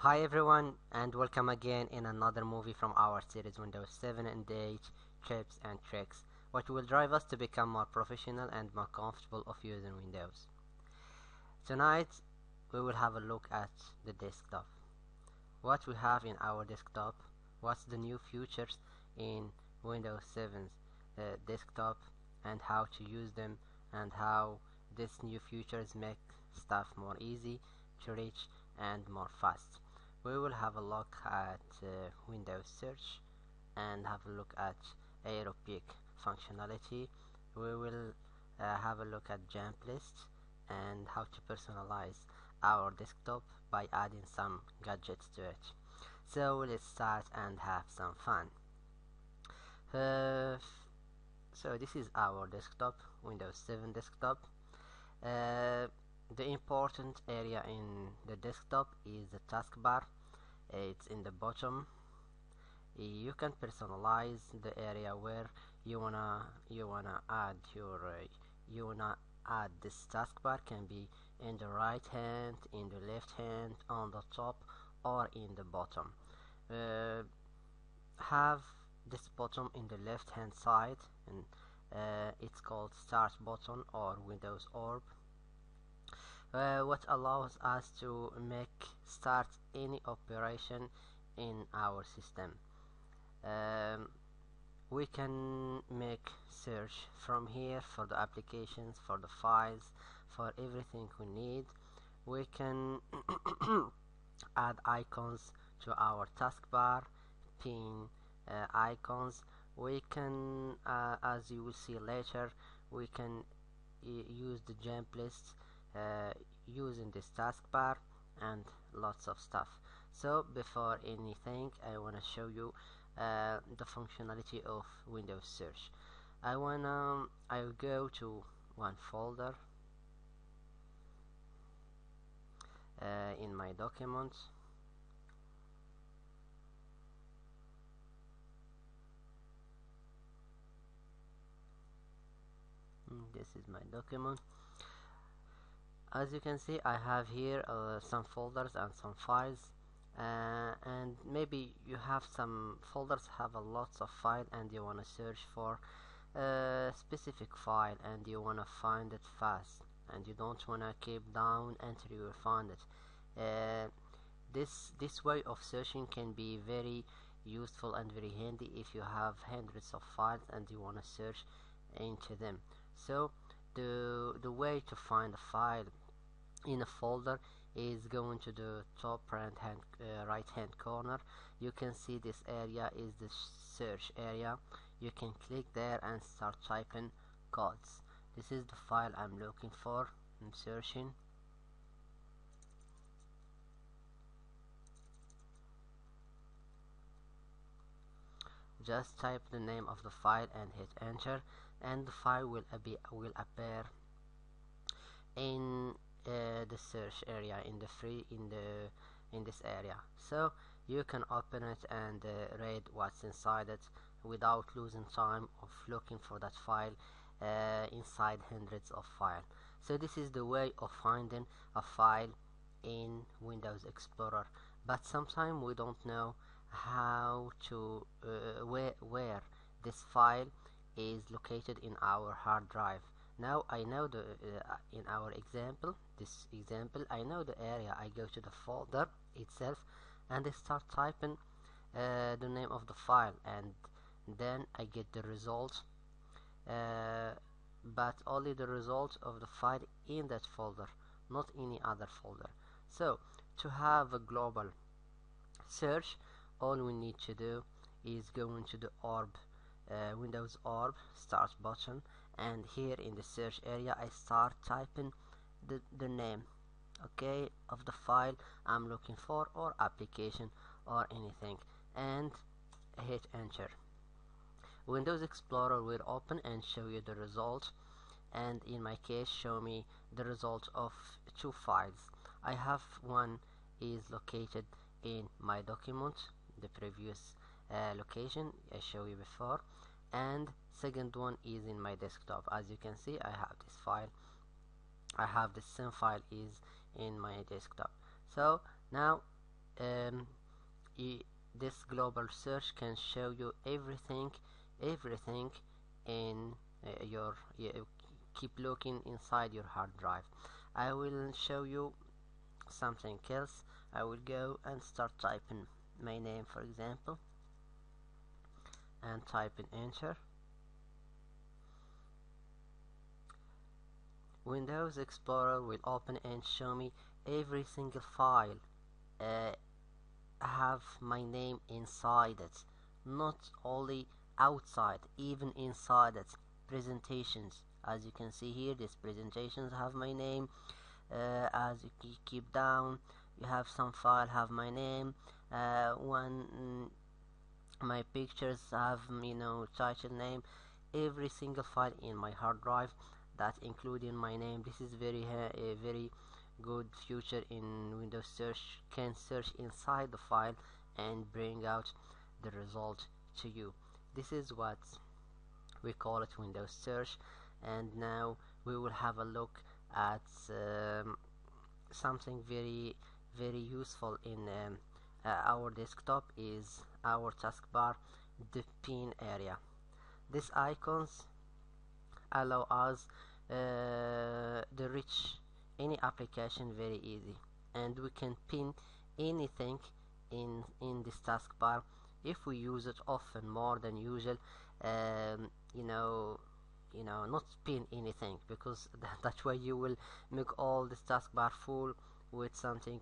Hi everyone, and welcome again in another movie from our series Windows 7 and 8 Tips and Tricks, which will drive us to become more professional and more comfortable of using Windows. Tonight we will have a look at the desktop. What we have in our desktop, what's the new features in Windows 7's desktop, and how to use them, and how these new features make stuff more easy to reach and more fast. We will have a look at Windows search and have a look at Aeropeak functionality. We will have a look at jump list and how to personalize our desktop by adding some gadgets to it. So let's start and have some fun. Uh, so this is our desktop, Windows 7 desktop. The important area in the desktop is the taskbar. It's in the bottom. You can personalize the area where you wanna add this taskbar. Can be in the right hand, in the left hand, on the top, or in the bottom. Uh, have this button in the left hand side, and it's called start button or Windows orb, what allows us to make start any operation in our system. um, we can make search from here for the applications, for the files, for everything we need. We can add icons to our taskbar, pin icons. We can, as you will see later, we can use the jump list using this taskbar and lots of stuff. So before anything, I want to show you the functionality of Windows search. I'll go to one folder in my documents. This is my document. As you can see, I have here some folders and some files, and maybe you have some folders have a lots of file and you want to search for a specific file and you want to find it fast and you don't want to keep down until you find it. This way of searching can be very useful and very handy if you have hundreds of files and you want to search into them. So the way to find a file in a folder is going to the top right hand corner. You can see this area is the search area. You can click there and start typing codes. This is the file I'm looking for. I'm searching. Just type the name of the file and hit enter, and the file will appear in the search area in this area. So you can open it and read what's inside it without losing time of looking for that file inside hundreds of files. So this is the way of finding a file in Windows Explorer, but sometimes we don't know how to where this file is located in our hard drive. Now I know in our this example, I know the area. I go to the folder itself and I start typing the name of the file, and then I get the result, but only the result of the file in that folder, not any other folder. So to have a global search, all we need to do is go into the Windows orb start button, and here in the search area I start typing the name, okay, of the file I'm looking for, or application, or anything, and hit enter. Windows Explorer will open and show you the result, and in my case show me the result of two files. I have one is located in my document, the previous location I showed you before, and second one is in my desktop. As you can see, I have this file, I have the same file is in my desktop. So now um, this global search can show you everything in your keep looking inside your hard drive. I will show you something else. I will go and start typing my name, for example, and type in enter. Windows Explorer will open and show me every single file uh, have my name inside it, not only outside, even inside it. Presentations, as you can see here, these presentations have my name. As you keep down, you have some file have my name. My pictures have, title name. Every single file in my hard drive that including my name. This is a very good feature in Windows Search. Can search inside the file and bring out the result to you. This is what we call it Windows Search. And now we will have a look at something very useful in our desktop is our taskbar, the pin area. These icons allow us to reach any application very easy, and we can pin anything in this taskbar if we use it often, more than usual. um, you know not pin anything, because that way you will make all this taskbar full with something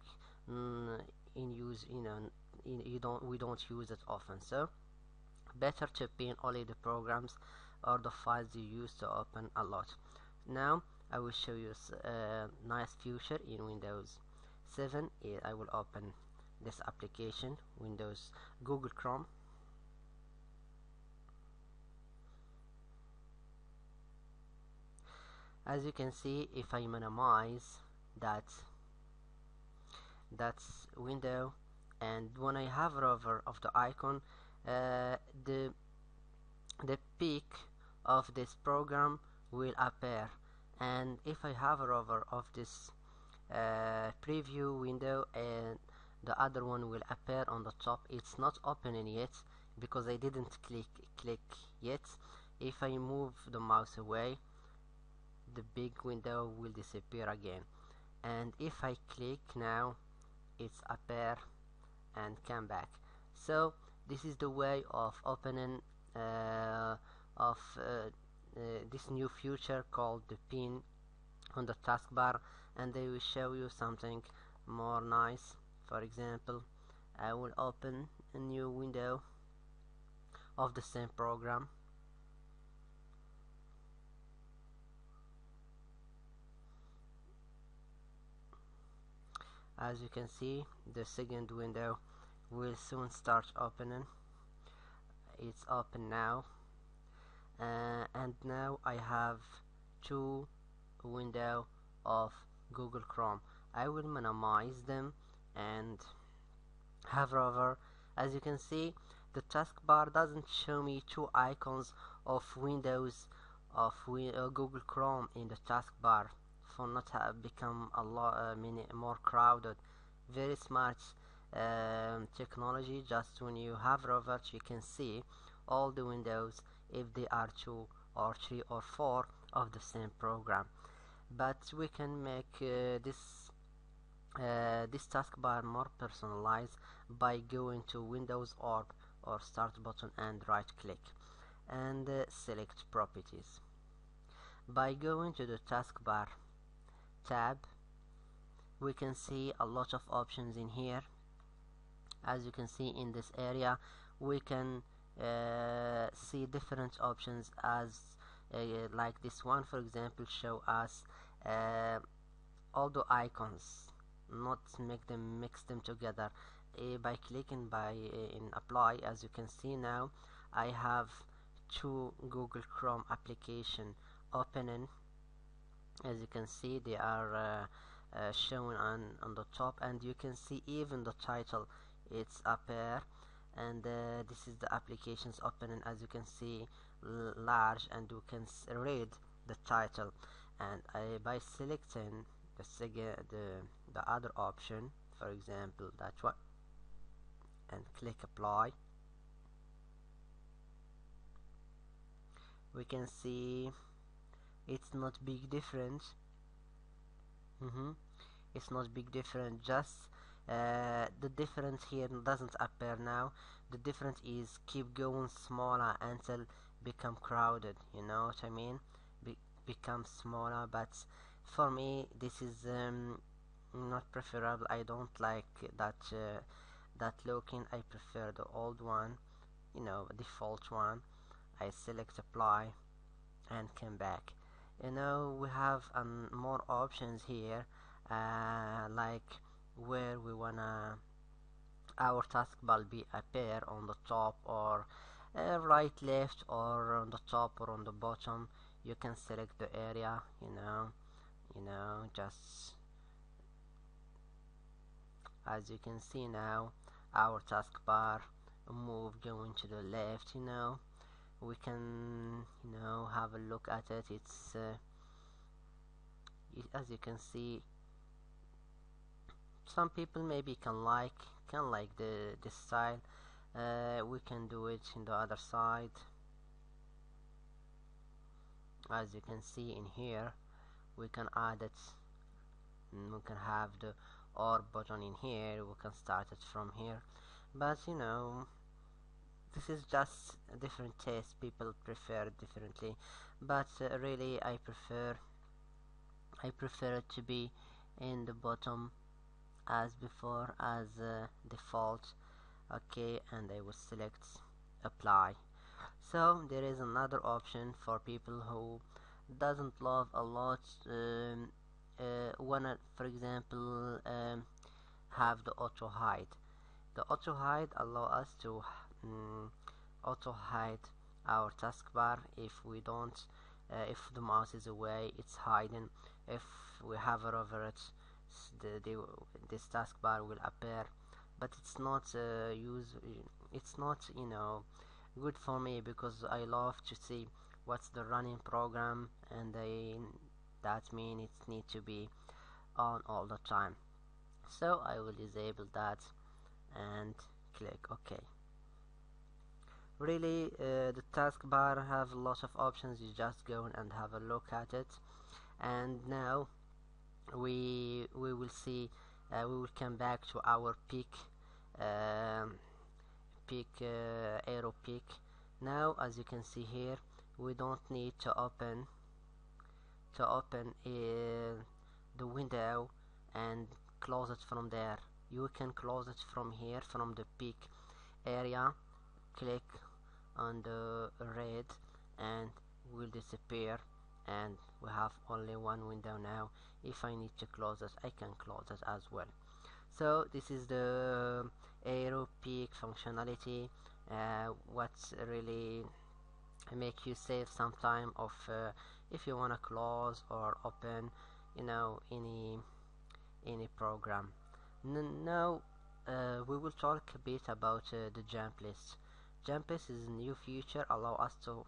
in use. We don't use it often, so better to pin only the programs or the files you use to open a lot. Now I will show you a nice feature in Windows 7. I will open this application, Windows Google Chrome. As you can see, if I minimize that's window, and when I hover over of the icon, uh, the peak of this program will appear, and if I hover over of this preview window, and the other one will appear on the top. It's not opening yet because I didn't click yet. If I move the mouse away, the big window will disappear again, and if I click now, it's appear and come back. So this is the way of opening of this new feature called the pin on the taskbar, and they will show you something more nice. For example, I will open a new window of the same program. As you can see, the second window will soon start opening. It's open now, and now I have two window of Google Chrome. I will minimize them and hover over. As you can see, the taskbar doesn't show me two icons of Windows of Google Chrome in the taskbar, for not have become a lot more crowded. Very smart technology. Just when you hover over it, you can see all the windows if they are two or three or four of the same program. But we can make this taskbar more personalized by going to Windows or Start button and right click and select properties. By going to the taskbar tab, we can see a lot of options in here. As you can see in this area, we can see different options, as like this one, for example, show us all the icons, not mix them together. By clicking in apply, as you can see now, I have two Google Chrome application opening. As you can see, they are shown on the top, and you can see even the title, it's up there. And this is the applications opening, as you can see, large, and you can read the title. And by selecting the other option, for example that one, and click apply. We can see it's not big difference. It's not big difference, just the difference here doesn't appear now. The difference is keep going smaller until become crowded, you know what I mean? Become smaller, but for me this is not preferable. I don't like that looking. I prefer the old one, you know, default one. I select apply and come back. You know, we have more options here, like where we wanna our taskbar be appear on the top, or right, left, or on the top or on the bottom. You can select the area, just as you can see now, our taskbar move going to the left. We can have a look at it. It's as you can see, some people maybe can like this style. We can do it in the other side. As you can see in here, we can add it, and we can have the or button in here. We can start it from here, but this is just a different taste. People prefer it differently, but really I prefer it to be in the bottom as before, as default. Okay, and I will select apply. So there is another option for people who doesn't love a lot, wanna, for example, have the auto hide. The auto hide allow us to auto hide our taskbar. If we don't, if the mouse is away, it's hiding. If we hover over it, this taskbar will appear, but it's not it's not good for me, because I love to see what's the running program, and that means it needs to be on all the time. So I will disable that and click OK. Really, the taskbar have a lot of options. You just go and have a look at it. And now we will see, we will come back to our peak arrow peak. Now, as you can see here, we don't need to open the window and close it from there. You can close it from here, from the peak area. Click on the red and will disappear, and we have only one window now. If I need to close it, I can close it as well. So this is the arrow peak functionality. What's really make you save some time of if you want to close or open any program. Now we will talk a bit about the jump list. Jump list is a new feature, allow us to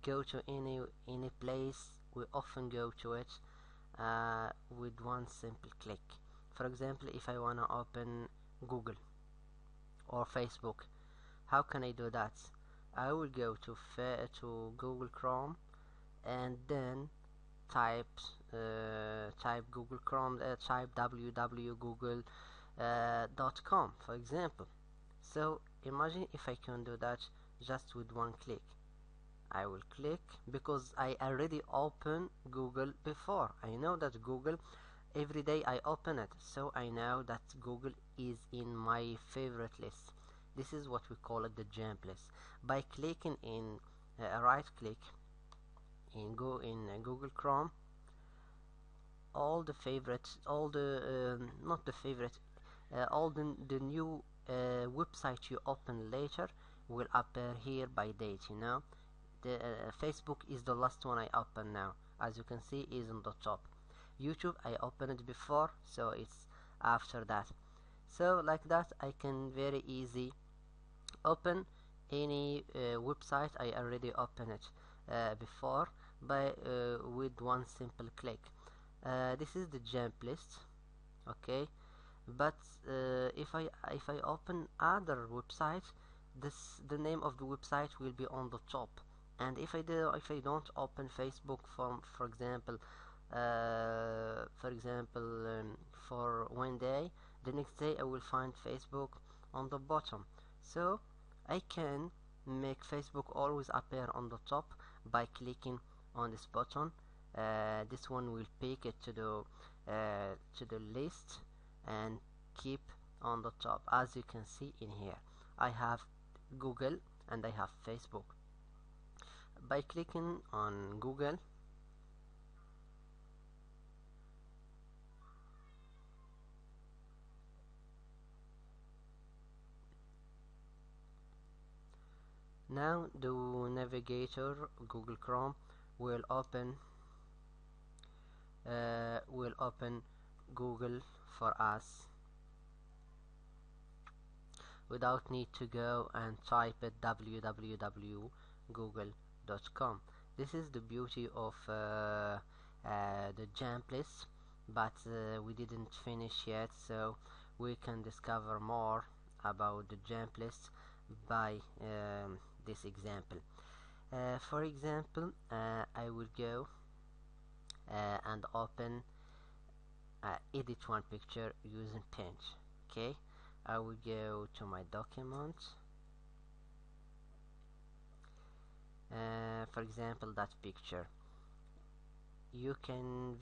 go to any place. We often go to it with one simple click. For example, if I want to open Google or Facebook, how can I do that? I will go to Google Chrome, and then type Google Chrome, type www.google.com, for example. So imagine if I can do that just with one click. I will click because I already opened Google before. I know that Google, every day I open it, so I know that Google is in my favorite list. This is what we call it, the jump list. By clicking in right click in Google Chrome, all the favorites, all the not the favorite, all the new website you open later will appear here by date. The Facebook is the last one I open now. As you can see, is on the top. YouTube I opened it before, so it's after that. So like that, I can very easy open any website I already opened it before by with one simple click. This is the jump list. Okay, but if I open other websites, the name of the website will be on the top. And if I don't open Facebook for example, for one day, the next day I will find Facebook on the bottom. So I can make Facebook always appear on the top by clicking on this button. This one will pick it to the list and keep on the top. As you can see in here, I have Google and I have Facebook. By clicking on Google, now the navigator Google Chrome will open Google for us without need to go and type it www.google.com. This is the beauty of the jump list, but we didn't finish yet, so we can discover more about the jump list by this example. For example, I will go and open edit one picture using Pinch. Okay, I will go to my document. For example, that picture, you can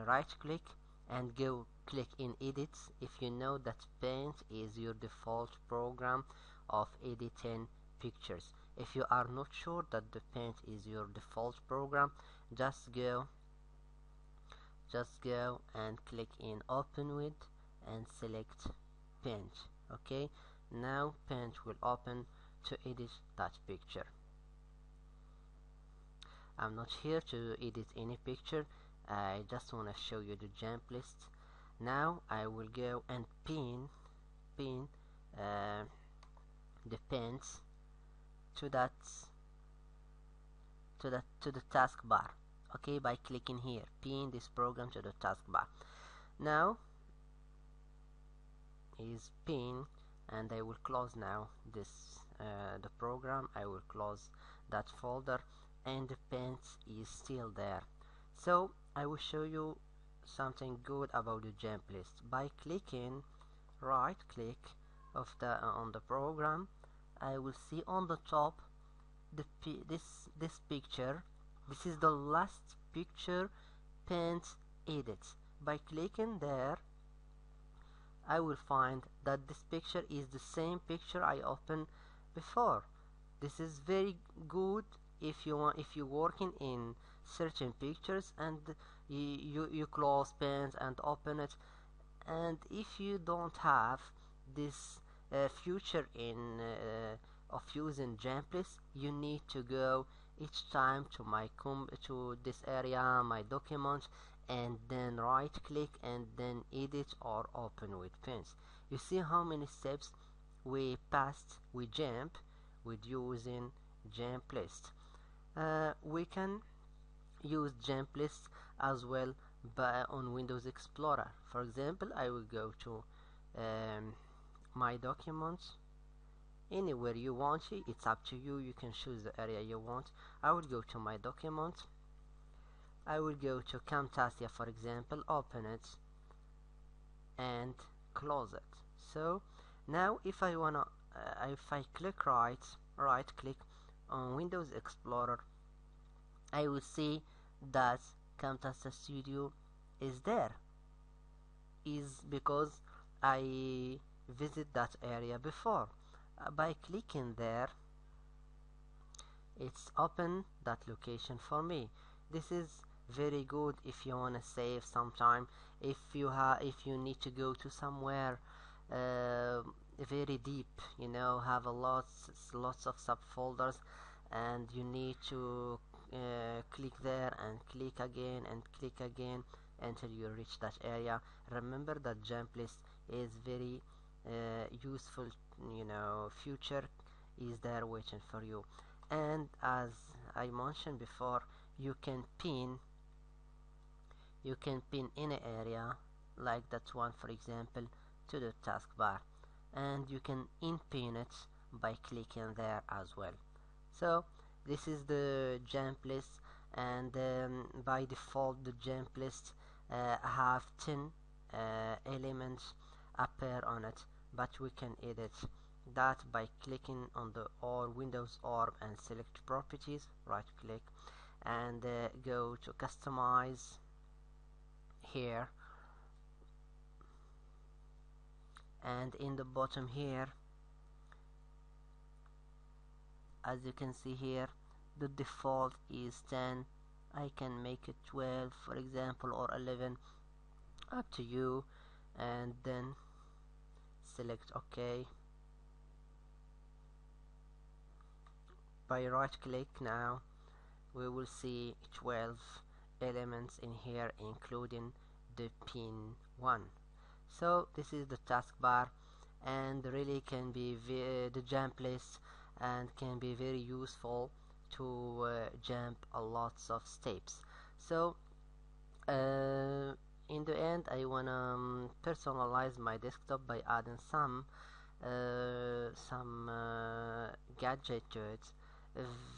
right click and go click in edit if you know that Paint is your default program of editing pictures. If you are not sure that the Paint is your default program, just go and click in open with and select Paint. Okay, now Paint will open to edit that picture. I'm not here to edit any picture, I just want to show you the jump list. Now I will go and pin the pins to the taskbar. Okay, by clicking here, pin this program to the taskbar. Now is pin, and I will close now this the program. I will close that folder, and the pins is still there. So I will show you something good about the jump list. By clicking right click of on the program, I will see on the top this picture. This is the last picture Paint edits. By clicking there, I will find that this picture is the same picture I opened before. This is very good if you're working in certain pictures and you close Paint and open it. And if you don't have this feature of using jump list, you need to go each time to this area, my documents, and then right click and then edit or open with Paint. You see how many steps we passed with jump with using jump list. We can use jump list as well on Windows Explorer. For example, I will go to my documents. Anywhere you want it, it's up to you. You can choose the area you want. I will go to my document. I will go to Camtasia, for example, open it and close it. So now if I wanna if I click right click on Windows Explorer, I will see that Camtasia Studio is there. Is because I visit that area before. By clicking there, it's open that location for me. This is very good if you want to save some time, if you need to go to somewhere very deep, have lots of subfolders, and you need to click there and click again and click again until you reach that area. Remember that jump list is very useful, future is there waiting for you. And as I mentioned before, you can pin any area like that one for example, to the taskbar, and you can in-pin it by clicking there as well. So this is the jump list, and by default the jump list have 10 elements appear on it, but we can edit that by clicking on the or Windows orb and select properties, right click, and go to customize here, and in the bottom here, as you can see here, the default is 10. I can make it 12 for example, or 11, up to you, and then select OK. By right click now, we will see 12 elements in here, including the pin 1. So this is the taskbar, and really can be the jump list, and can be very useful to jump a lots of steps. So in the end, I wanna personalize my desktop by adding some gadget to it.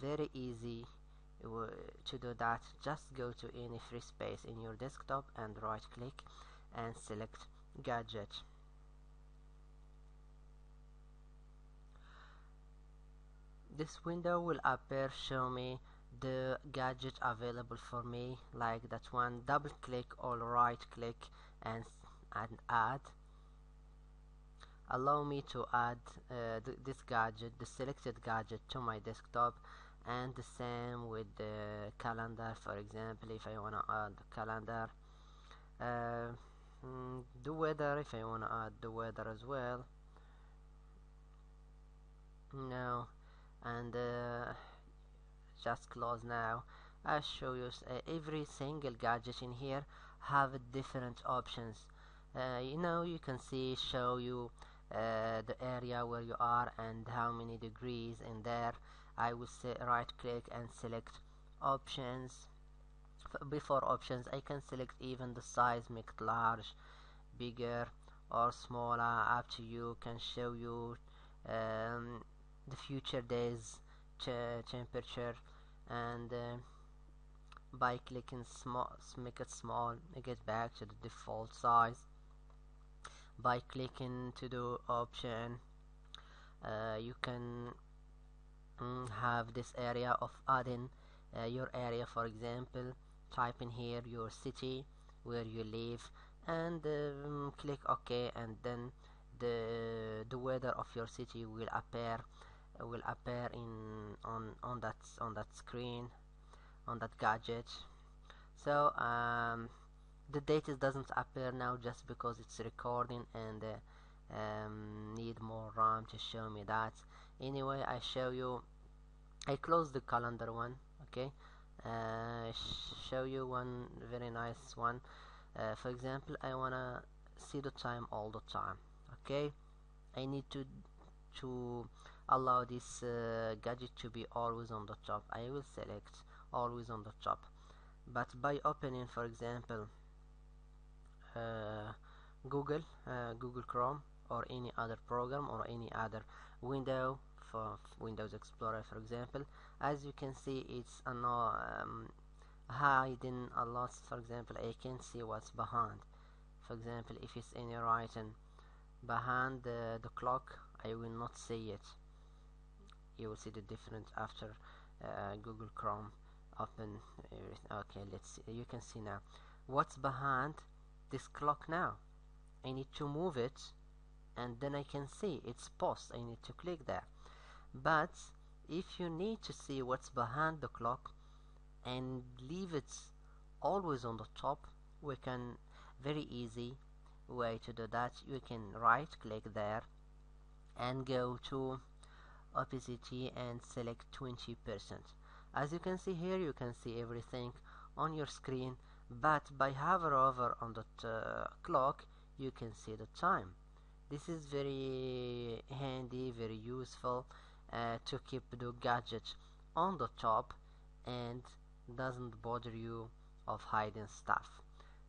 Very easy to do that. Just go to any free space in your desktop and right click and select gadget. This window will appear, show me the gadget available for me, like that one. Double click or right click and add. Allow me to add this gadget, the selected gadget, to my desktop, and the same with the calendar. For example, if I want to add the calendar, the weather, if I want to add the weather as well. No, and just close now. I'll show you every single gadget in here have different options. You can see, show you the area where you are and how many degrees in there. I will say right click and select options. Before options, I can select even the size, make it large, bigger or smaller, up to you. Can show you the future days temperature, and by clicking small, make it small, get back to the default size. By clicking to the option, you can have this area of adding your area. For example, type in here your city where you live, and click OK, and then the weather of your city will appear in on that screen, on that gadget. So the date doesn't appear now just because it's recording, and need more RAM to show me that. Anyway, I show you, I close the calendar one. Okay, show you one very nice one. For example, I wanna see the time all the time. Okay, I need to allow this gadget to be always on the top. I will select always on the top, but by opening, for example, Google Chrome, or any other program, or any other window, for Windows Explorer for example, as you can see, it's hiding a lot. For example, I can see what's behind. For example, if it's any writing behind the clock, I will not see it. You will see the difference after Google Chrome open everything. Okay, let's see. You can see now what's behind this clock. Now I need to move it, and then I can see it's post. I need to click there. But if you need to see what's behind the clock and leave it always on the top, we can, very easy way to do that, you can right click there and go to opacity and select 20%. As you can see here, you can see everything on your screen, but by hover over on the clock, you can see the time. This is very handy, very useful to keep the gadget on the top and doesn't bother you of hiding stuff.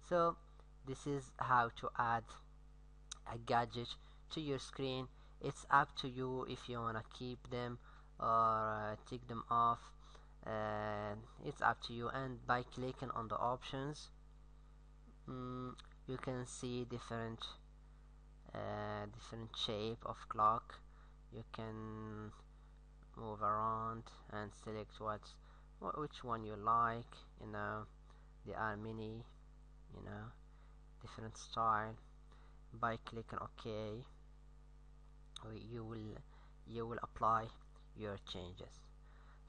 So This is how to add a gadget to your screen. It's up to you if you wanna keep them or take them off. It's up to you, and by clicking on the options, mm, you can see different shape of clock. You can move around and select which one you like. There are many, you know different style. By clicking OK, you will apply your changes.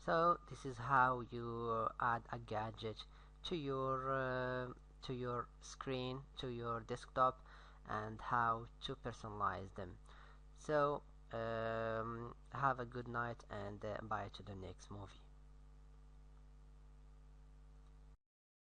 So this is how you add a gadget to your screen, to your desktop, and how to personalize them. So have a good night, and bye to the next movie.